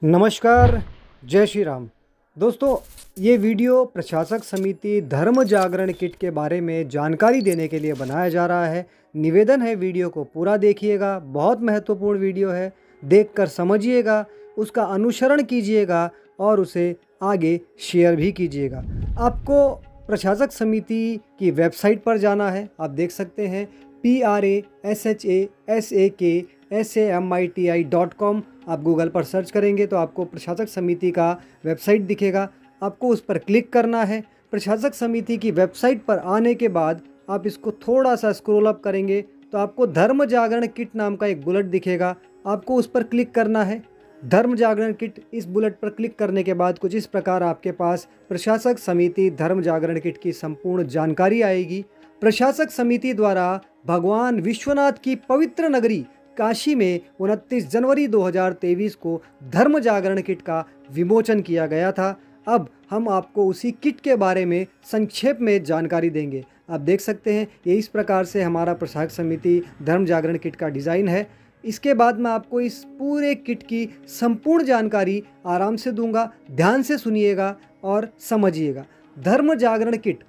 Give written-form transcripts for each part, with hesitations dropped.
नमस्कार, जय श्री राम। दोस्तों, ये वीडियो प्रशासक समिति धर्म जागरण किट के बारे में जानकारी देने के लिए बनाया जा रहा है। निवेदन है वीडियो को पूरा देखिएगा, बहुत महत्वपूर्ण वीडियो है। देखकर समझिएगा, उसका अनुसरण कीजिएगा और उसे आगे शेयर भी कीजिएगा। आपको प्रशासक समिति की वेबसाइट पर जाना है। आप देख सकते हैं prashaksamiti.com। आप गूगल पर सर्च करेंगे तो आपको प्रशासक समिति का वेबसाइट दिखेगा। आपको उस पर क्लिक करना है। प्रशासक समिति की वेबसाइट पर आने के बाद आप इसको थोड़ा सा स्क्रॉल अप करेंगे तो आपको धर्म जागरण किट नाम का एक बुलेट दिखेगा। आपको उस पर क्लिक करना है। धर्म जागरण किट, इस बुलेट पर क्लिक करने के बाद कुछ इस प्रकार आपके पास प्रशासक समिति धर्म जागरण किट की संपूर्ण जानकारी आएगी। प्रशासक समिति द्वारा भगवान विश्वनाथ की पवित्र नगरी काशी में 29 जनवरी 2023 को धर्म जागरण किट का विमोचन किया गया था। अब हम आपको उसी किट के बारे में संक्षेप में जानकारी देंगे। आप देख सकते हैं ये इस प्रकार से हमारा प्रशासक समिति धर्म जागरण किट का डिज़ाइन है। इसके बाद मैं आपको इस पूरे किट की संपूर्ण जानकारी आराम से दूंगा। ध्यान से सुनिएगा और समझिएगा। धर्म जागरण किट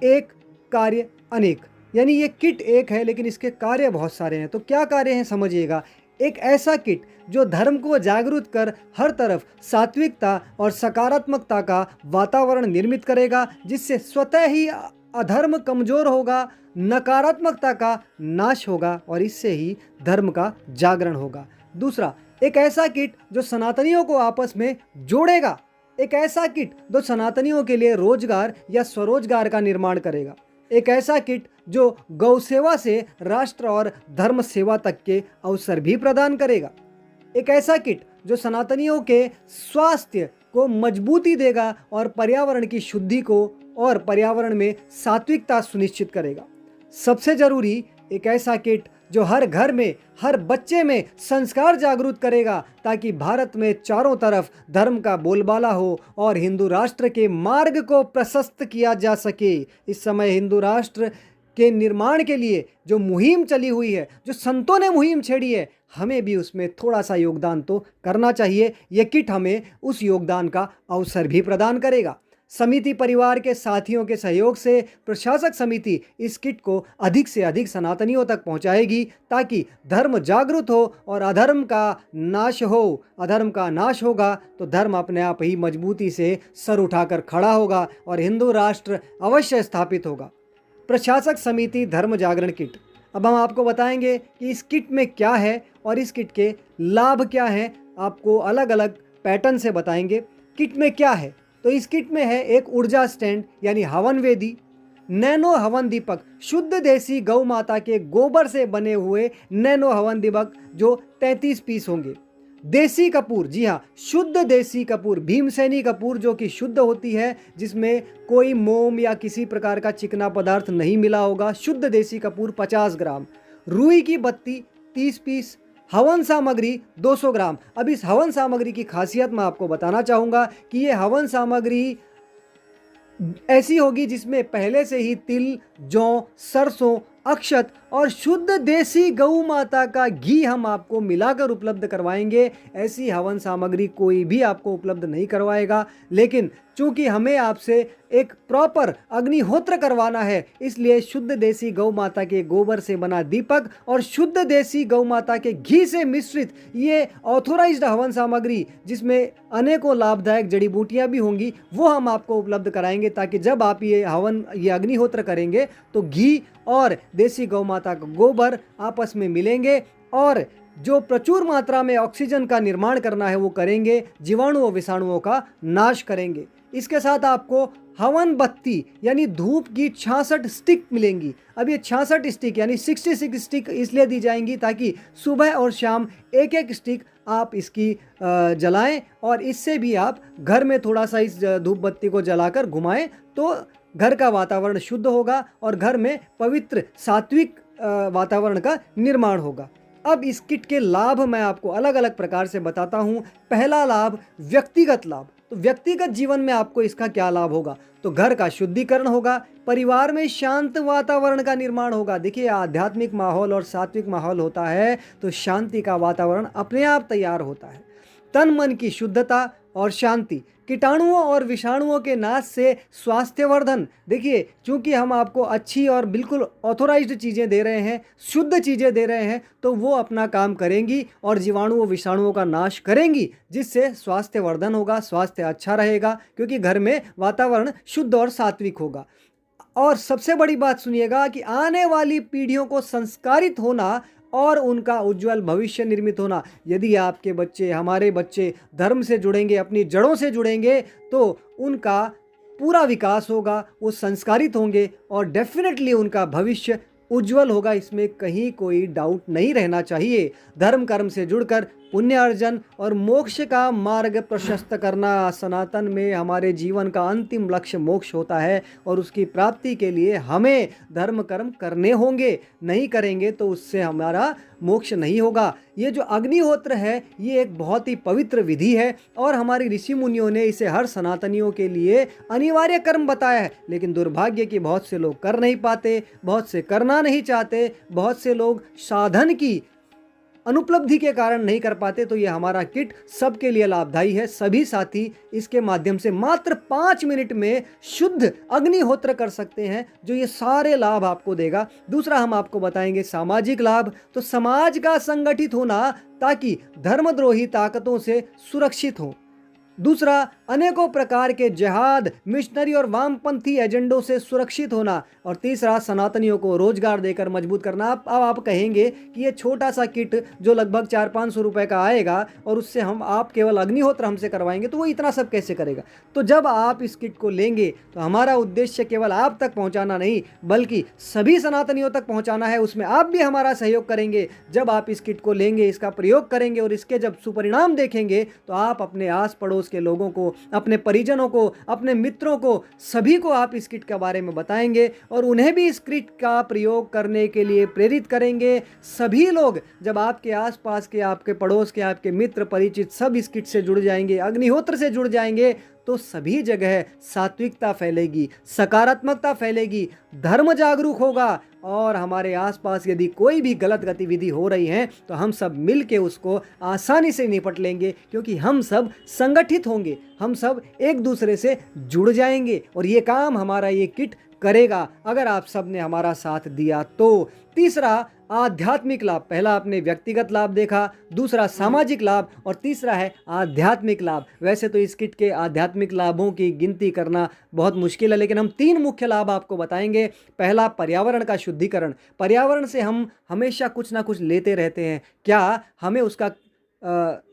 एक, कार्य अनेक, यानी ये किट एक है लेकिन इसके कार्य बहुत सारे हैं। तो क्या कार्य हैं समझिएगा। एक ऐसा किट जो धर्म को जागरूक कर हर तरफ सात्विकता और सकारात्मकता का वातावरण निर्मित करेगा, जिससे स्वतः ही अधर्म कमजोर होगा, नकारात्मकता का नाश होगा और इससे ही धर्म का जागरण होगा। दूसरा, एक ऐसा किट जो सनातनियों को आपस में जोड़ेगा। एक ऐसा किट जो सनातनियों के लिए रोजगार या स्वरोजगार का निर्माण करेगा। एक ऐसा किट जो गौ सेवा से राष्ट्र और धर्म सेवा तक के अवसर भी प्रदान करेगा। एक ऐसा किट जो सनातनियों के स्वास्थ्य को मजबूती देगा और पर्यावरण की शुद्धि को और पर्यावरण में सात्विकता सुनिश्चित करेगा। सबसे जरूरी, एक ऐसा किट जो हर घर में, हर बच्चे में संस्कार जागरूक करेगा, ताकि भारत में चारों तरफ धर्म का बोलबाला हो और हिंदू राष्ट्र के मार्ग को प्रशस्त किया जा सके। इस समय हिंदू राष्ट्र के निर्माण के लिए जो मुहिम चली हुई है, जो संतों ने मुहिम छेड़ी है, हमें भी उसमें थोड़ा सा योगदान तो करना चाहिए। ये किट हमें उस योगदान का अवसर भी प्रदान करेगा। समिति परिवार के साथियों के सहयोग से प्रशासक समिति इस किट को अधिक से अधिक सनातनियों तक पहुंचाएगी, ताकि धर्म जागृत हो और अधर्म का नाश हो। अधर्म का नाश होगा तो धर्म अपने आप ही मजबूती से सर उठाकर खड़ा होगा और हिंदू राष्ट्र अवश्य स्थापित होगा। प्रशासक समिति धर्म जागरण किट। अब हम आपको बताएंगे कि इस किट में क्या है और इस किट के लाभ क्या हैं। आपको अलग अलग पैटर्न से बताएंगे किट में क्या है। तो इस किट में है एक ऊर्जा स्टैंड यानी हवन वेदी, नैनो हवन दीपक, शुद्ध देसी गौ माता के गोबर से बने हुए नैनो हवन दीपक जो 33 पीस होंगे। देसी कपूर, जी हाँ, शुद्ध देसी कपूर, भीमसेनी कपूर जो कि शुद्ध होती है, जिसमें कोई मोम या किसी प्रकार का चिकना पदार्थ नहीं मिला होगा। शुद्ध देसी कपूर 50 ग्राम। रुई की बत्ती 30 पीस। हवन सामग्री 200 ग्राम। अब इस हवन सामग्री की खासियत मैं आपको बताना चाहूँगा कि ये हवन सामग्री ऐसी होगी जिसमें पहले से ही तिल, जौ, सरसों, अक्षत और शुद्ध देसी गौ माता का घी हम आपको मिलाकर उपलब्ध करवाएंगे। ऐसी हवन सामग्री कोई भी आपको उपलब्ध नहीं करवाएगा। लेकिन चूंकि हमें आपसे एक प्रॉपर अग्निहोत्र करवाना है, इसलिए शुद्ध देसी गौ माता के गोबर से बना दीपक और शुद्ध देसी गौ माता के घी से मिश्रित ये ऑथोराइज्ड हवन सामग्री, जिसमें अनेकों लाभदायक जड़ी बूटियां भी होंगी, वो हम आपको उपलब्ध कराएंगे, ताकि जब आप ये अग्निहोत्र करेंगे तो घी और देसी गौ माता का गोबर आपस में मिलेंगे और जो प्रचुर मात्रा में ऑक्सीजन का निर्माण करना है वो करेंगे, जीवाणु और विषाणुओं का नाश करेंगे। इसके साथ आपको हवन बत्ती यानी धूप की 66 स्टिक मिलेंगी। अब ये 66 स्टिक यानी 66 स्टिक इसलिए दी जाएंगी ताकि सुबह और शाम एक एक स्टिक आप इसकी जलाएं और इससे भी आप घर में थोड़ा सा इस धूप बत्ती को जलाकर घुमाएं तो घर का वातावरण शुद्ध होगा और घर में पवित्र सात्विक वातावरण का निर्माण होगा। अब इस किट के लाभ मैं आपको अलग अलग प्रकार से बताता हूँ। पहला लाभ, व्यक्तिगत लाभ। तो व्यक्तिगत जीवन में आपको इसका क्या लाभ होगा, तो घर का शुद्धिकरण होगा, परिवार में शांत वातावरण का निर्माण होगा। देखिए, आध्यात्मिक माहौल और सात्विक माहौल होता है तो शांति का वातावरण अपने आप तैयार होता है। तन मन की शुद्धता और शांति, कीटाणुओं और विषाणुओं के नाश से स्वास्थ्यवर्धन। देखिए, चूंकि हम आपको अच्छी और बिल्कुल ऑथोराइज्ड चीज़ें दे रहे हैं, शुद्ध चीज़ें दे रहे हैं, तो वो अपना काम करेंगी और जीवाणुओं विषाणुओं का नाश करेंगी, जिससे स्वास्थ्यवर्धन होगा, स्वास्थ्य अच्छा रहेगा, क्योंकि घर में वातावरण शुद्ध और सात्विक होगा। और सबसे बड़ी बात सुनिएगा कि आने वाली पीढ़ियों को संस्कारित होना और उनका उज्जवल भविष्य निर्मित होना। यदि आपके बच्चे, हमारे बच्चे धर्म से जुड़ेंगे, अपनी जड़ों से जुड़ेंगे, तो उनका पूरा विकास होगा, वो संस्कारित होंगे और डेफिनेटली उनका भविष्य उज्जवल होगा। इसमें कहीं कोई डाउट नहीं रहना चाहिए। धर्म कर्म से जुड़कर पुण्य अर्जन और मोक्ष का मार्ग प्रशस्त करना, सनातन में हमारे जीवन का अंतिम लक्ष्य मोक्ष होता है और उसकी प्राप्ति के लिए हमें धर्म कर्म करने होंगे। नहीं करेंगे तो उससे हमारा मोक्ष नहीं होगा। ये जो अग्निहोत्र है, ये एक बहुत ही पवित्र विधि है और हमारे ऋषि मुनियों ने इसे हर सनातनियों के लिए अनिवार्य कर्म बताया है। लेकिन दुर्भाग्य कि बहुत से लोग कर नहीं पाते, बहुत से करना नहीं चाहते, बहुत से लोग साधन की अनुपलब्धि के कारण नहीं कर पाते। तो ये हमारा किट सबके लिए लाभदायी है। सभी साथी इसके माध्यम से मात्र 5 मिनट में शुद्ध अग्निहोत्र कर सकते हैं, जो ये सारे लाभ आपको देगा। दूसरा हम आपको बताएंगे सामाजिक लाभ। तो समाज का संगठित होना ताकि धर्मद्रोही ताकतों से सुरक्षित हो। दूसरा, अनेकों प्रकार के जिहाद, मिशनरी और वामपंथी एजेंडों से सुरक्षित होना। और तीसरा, सनातनियों को रोजगार देकर मजबूत करना। अब आप कहेंगे कि ये छोटा सा किट जो लगभग 400-500 रुपए का आएगा और उससे आप केवल अग्निहोत्र हमसे करवाएंगे, तो वो इतना सब कैसे करेगा? तो जब आप इस किट को लेंगे तो हमारा उद्देश्य केवल आप तक पहुँचाना नहीं, बल्कि सभी सनातनियों तक पहुँचाना है। उसमें आप भी हमारा सहयोग करेंगे। जब आप इस किट को लेंगे, इसका प्रयोग करेंगे और इसके जब सुपरिणाम देखेंगे, तो आप अपने आस पड़ोस के लोगों को, अपने परिजनों को, अपने मित्रों को, सभी को आप इस किट के बारे में बताएंगे और उन्हें भी इस किट का प्रयोग करने के लिए प्रेरित करेंगे। सभी लोग, जब आपके आसपास के, आपके पड़ोस के, आपके मित्र परिचित सब इस किट से जुड़ जाएंगे, अग्निहोत्र से जुड़ जाएंगे, तो सभी जगह सात्विकता फैलेगी, सकारात्मकता फैलेगी, धर्म जागरूक होगा और हमारे आसपास यदि कोई भी गलत गतिविधि हो रही है तो हम सब मिल के उसको आसानी से निपट लेंगे, क्योंकि हम सब संगठित होंगे, हम सब एक दूसरे से जुड़ जाएंगे और ये काम हमारा ये किट करेगा, अगर आप सब ने हमारा साथ दिया तो। तीसरा, आध्यात्मिक लाभ। पहला आपने व्यक्तिगत लाभ देखा, दूसरा सामाजिक लाभ और तीसरा है आध्यात्मिक लाभ। वैसे तो इस किट के आध्यात्मिक लाभों की गिनती करना बहुत मुश्किल है, लेकिन हम 3 मुख्य लाभ आपको बताएंगे। पहला, पर्यावरण का शुद्धिकरण। पर्यावरण से हम हमेशा कुछ ना कुछ लेते रहते हैं, क्या हमें उसका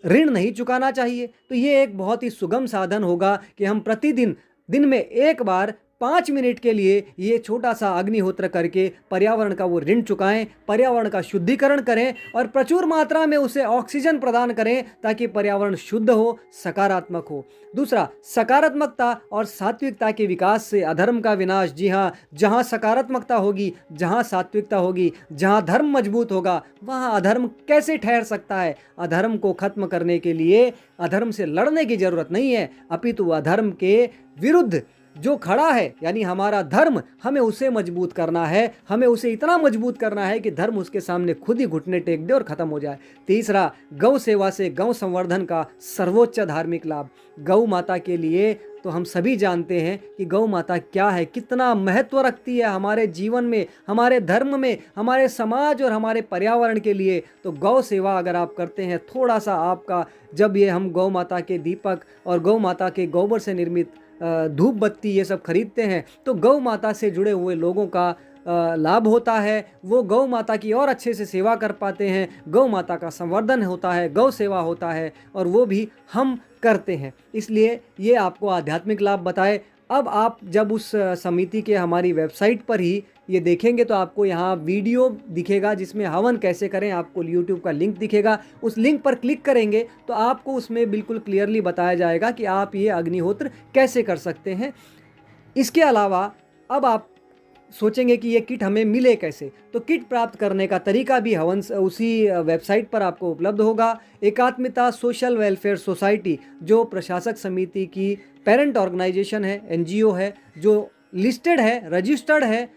ऋण नहीं चुकाना चाहिए? तो ये एक बहुत ही सुगम साधन होगा कि हम प्रतिदिन दिन में एक बार 5 मिनट के लिए ये छोटा सा अग्निहोत्र करके पर्यावरण का वो ऋण चुकाएं, पर्यावरण का शुद्धिकरण करें और प्रचुर मात्रा में उसे ऑक्सीजन प्रदान करें, ताकि पर्यावरण शुद्ध हो, सकारात्मक हो। दूसरा, सकारात्मकता और सात्विकता के विकास से अधर्म का विनाश। जी हाँ, जहाँ सकारात्मकता होगी, जहाँ सात्विकता होगी, जहाँ धर्म मजबूत होगा, वहाँ अधर्म कैसे ठहर सकता है? अधर्म को खत्म करने के लिए अधर्म से लड़ने की जरूरत नहीं है, अपितु अधर्म के विरुद्ध जो खड़ा है, यानी हमारा धर्म, हमें उसे मजबूत करना है। हमें उसे इतना मजबूत करना है कि धर्म उसके सामने खुद ही घुटने टेक दे और खत्म हो जाए। तीसरा, गौ सेवा से गौ संवर्धन का सर्वोच्च धार्मिक लाभ। गौ माता के लिए तो हम सभी जानते हैं कि गौ माता क्या है, कितना महत्व रखती है हमारे जीवन में, हमारे धर्म में, हमारे समाज और हमारे पर्यावरण के लिए। तो गौ सेवा अगर आप करते हैं, थोड़ा सा आपका, जब ये हम गौ माता के दीपक और गौ माता के गोबर से निर्मित धूप बत्ती ये सब खरीदते हैं, तो गौ माता से जुड़े हुए लोगों का लाभ होता है। वो गौ माता की और अच्छे से सेवा कर पाते हैं, गौ माता का संवर्धन होता है, गौ सेवा होता है, और वो भी हम करते हैं। इसलिए ये आपको आध्यात्मिक लाभ बताए। अब आप जब उस समिति के हमारी वेबसाइट पर ही ये देखेंगे तो आपको यहाँ वीडियो दिखेगा जिसमें हवन कैसे करें, आपको यूट्यूब का लिंक दिखेगा। उस लिंक पर क्लिक करेंगे तो आपको उसमें बिल्कुल क्लियरली बताया जाएगा कि आप ये अग्निहोत्र कैसे कर सकते हैं। इसके अलावा अब आप सोचेंगे कि ये किट हमें मिले कैसे, तो किट प्राप्त करने का तरीका भी हवन उसी वेबसाइट पर आपको उपलब्ध होगा। एकात्मिता सोशल वेलफेयर सोसाइटी, जो प्रशासक समिति की पेरेंट ऑर्गेनाइजेशन है, NGO है, जो लिस्टेड है, रजिस्टर्ड है,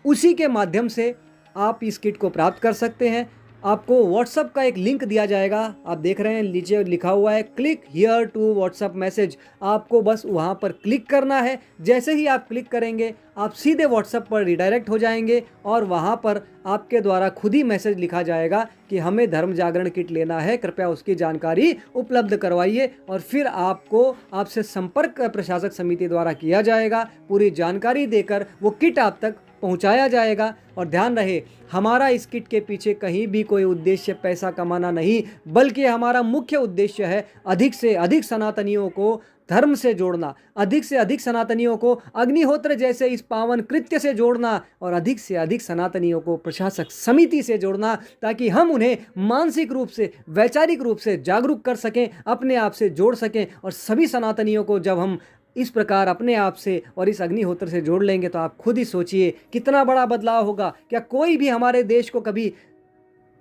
उसी के माध्यम से आप इस किट को प्राप्त कर सकते हैं। आपको व्हाट्सअप का एक लिंक दिया जाएगा। आप देख रहे हैं नीचे लिखा हुआ है click here to WhatsApp message. आपको बस वहां पर क्लिक करना है। जैसे ही आप क्लिक करेंगे आप सीधे व्हाट्सअप पर रिडायरेक्ट हो जाएंगे और वहां पर आपके द्वारा खुद ही मैसेज लिखा जाएगा कि हमें धर्म जागरण किट लेना है, कृपया उसकी जानकारी उपलब्ध करवाइए। और फिर आपसे संपर्क प्रशासक समिति द्वारा किया जाएगा। पूरी जानकारी देकर वो किट आप तक पहुंचाया जाएगा। और ध्यान रहे, हमारा इस किट के पीछे कहीं भी कोई उद्देश्य पैसा कमाना नहीं, बल्कि हमारा मुख्य उद्देश्य है अधिक से अधिक सनातनियों को धर्म से जोड़ना, अधिक से अधिक सनातनियों को अग्निहोत्र जैसे इस पावन कृत्य से जोड़ना और अधिक से अधिक सनातनियों को प्रशासक समिति से जोड़ना, ताकि हम उन्हें मानसिक रूप से, वैचारिक रूप से जागरूक कर सकें, अपने आप से जोड़ सकें। और सभी सनातनियों को जब हम इस प्रकार अपने आप से और इस अग्निहोत्र से जोड़ लेंगे तो आप खुद ही सोचिए कितना बड़ा बदलाव होगा। क्या कोई भी हमारे देश को कभी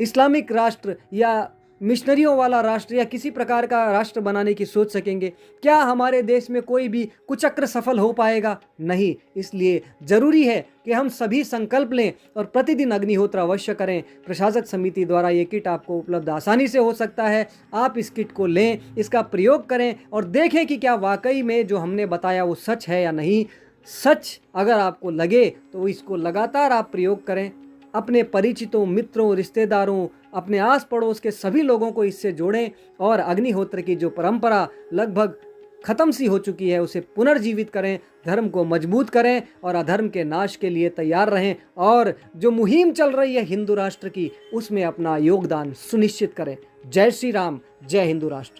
इस्लामिक राष्ट्र या मिशनरियों वाला राष्ट्र या किसी प्रकार का राष्ट्र बनाने की सोच सकेंगे? क्या हमारे देश में कोई भी कुचक्र सफल हो पाएगा? नहीं। इसलिए ज़रूरी है कि हम सभी संकल्प लें और प्रतिदिन अग्निहोत्र अवश्य करें। प्रशासक समिति द्वारा ये किट आपको उपलब्ध आसानी से हो सकता है। आप इस किट को लें, इसका प्रयोग करें और देखें कि क्या वाकई में जो हमने बताया वो सच है या नहीं। सच अगर आपको लगे तो इसको लगातार आप प्रयोग करें। अपने परिचितों, मित्रों, रिश्तेदारों, अपने आस पड़ोस के सभी लोगों को इससे जोड़ें और अग्निहोत्र की जो परंपरा लगभग खत्म सी हो चुकी है उसे पुनर्जीवित करें, धर्म को मजबूत करें और अधर्म के नाश के लिए तैयार रहें। और जो मुहिम चल रही है हिंदू राष्ट्र की, उसमें अपना योगदान सुनिश्चित करें। जय श्री राम, जय हिंदू राष्ट्र।